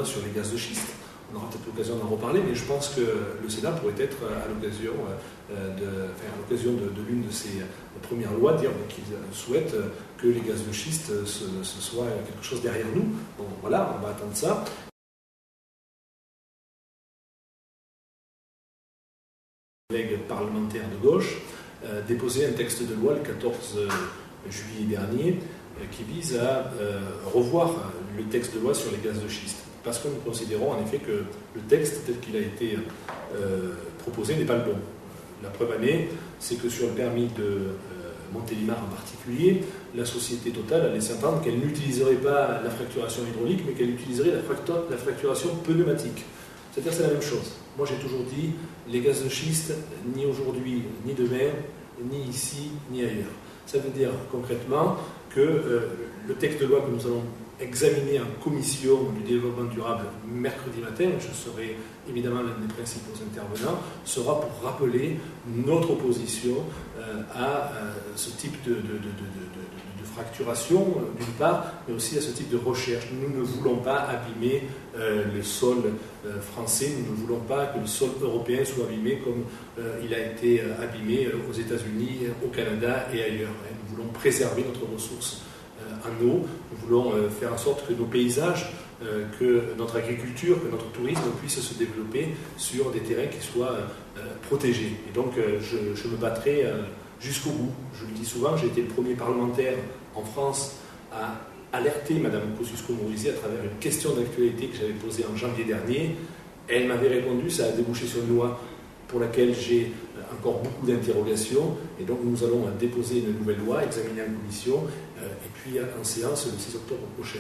sur les gaz de schiste. On aura peut-être l'occasion d'en reparler, mais je pense que le Sénat pourrait être à l'occasion de l'une de ses premières lois dire qu'il souhaite que les gaz de schiste ce soit quelque chose derrière nous. Bon, voilà, on va attendre ça. Collègues parlementaires de gauche déposé un texte de loi le 14 juillet dernier qui vise à revoir le texte de loi sur les gaz de schiste. Parce que nous considérons en effet que le texte tel qu'il a été proposé n'est pas le bon. La preuve en est, c'est que sur le permis de Montélimar en particulier, la société Total a laissé entendre qu'elle n'utiliserait pas la fracturation hydraulique, mais qu'elle utiliserait la fracturation pneumatique. C'est-à-dire c'est la même chose. Moi j'ai toujours dit, les gaz de schiste, ni aujourd'hui, ni demain, ni ici, ni ailleurs. Ça veut dire concrètement que le texte de loi que nous allons examiner en commission du développement durable mercredi matin, je serai évidemment l'un des principaux intervenants, sera pour rappeler notre opposition à ce type de fracturation d'une part, mais aussi à ce type de recherche. Nous ne voulons pas abîmer le sol français, nous ne voulons pas que le sol européen soit abîmé comme il a été abîmé aux États-Unis, au Canada et ailleurs. Nous voulons préserver notre ressource en eau, nous voulons faire en sorte que nos paysages, que notre agriculture, que notre tourisme puisse se développer sur des terrains qui soient protégés. Et donc je me battrai jusqu'au bout. Je le dis souvent, j'ai été le premier parlementaire en France à alerter Mme Kosciusko-Morizet à travers une question d'actualité que j'avais posée en janvier dernier. Elle m'avait répondu, ça a débouché sur une loi pour laquelle j'ai encore beaucoup d'interrogations, et donc nous allons déposer une nouvelle loi, examiner en commission, et puis en séance le 6 octobre prochain.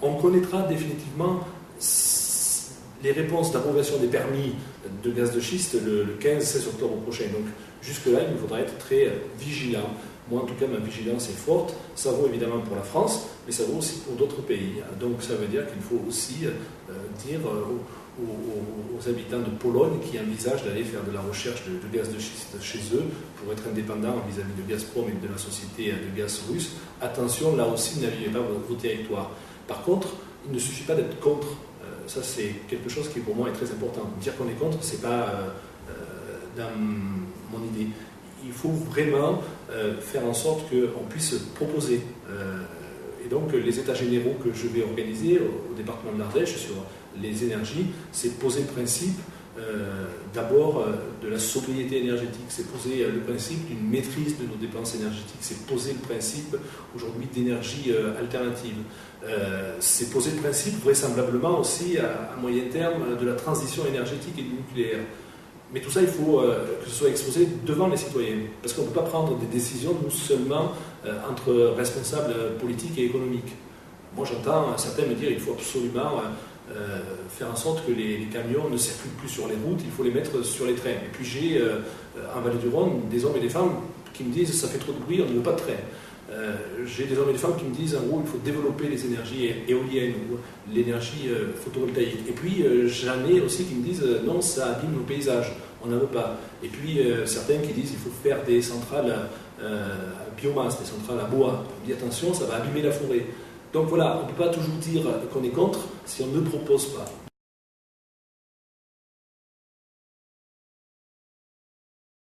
On connaîtra définitivement les réponses d'approbation des permis de gaz de schiste le 15-16 octobre prochain. Donc jusque-là, il nous faudra être très vigilant. Moi, en tout cas, ma vigilance est forte. Ça vaut évidemment pour la France, mais ça vaut aussi pour d'autres pays. Donc ça veut dire qu'il faut aussi dire aux habitants de Pologne qui envisagent d'aller faire de la recherche de gaz de schiste chez eux pour être indépendants vis-à-vis de Gazprom et de la société de gaz russe, attention, là aussi, n'abîmez pas vos territoires. Par contre, il ne suffit pas d'être contre. Ça, c'est quelque chose qui pour moi est très important. Dire qu'on est contre, ce n'est pas dans mon idée. Il faut vraiment faire en sorte qu'on puisse proposer. Et donc, les états généraux que je vais organiser au département de l'Ardèche sur les énergies, c'est poser le principe d'abord de la sobriété énergétique, c'est poser le principe d'une maîtrise de nos dépenses énergétiques, c'est poser le principe aujourd'hui d'énergie alternative, c'est poser le principe vraisemblablement aussi à moyen terme de la transition énergétique et du nucléaire. Mais tout ça, il faut que ce soit exposé devant les citoyens, parce qu'on ne peut pas prendre des décisions nous seulement entre responsables politiques et économiques. Moi j'entends certains me dire qu'il faut absolument faire en sorte que les camions ne circulent plus sur les routes, il faut les mettre sur les trains. Et puis j'ai en Vallée-du-Rhône des hommes et des femmes qui me disent ça fait trop de bruit, on ne veut pas de train. J'ai des hommes et des femmes qui me disent en gros il faut développer les énergies éoliennes ou l'énergie photovoltaïque. Et puis j'en ai aussi qui me disent non, ça abîme nos paysages, on n'en veut pas. Et puis certains qui disent il faut faire des centrales à biomasse, des centrales à bois. On dit attention, ça va abîmer la forêt. Donc voilà, on ne peut pas toujours dire qu'on est contre si on ne propose pas.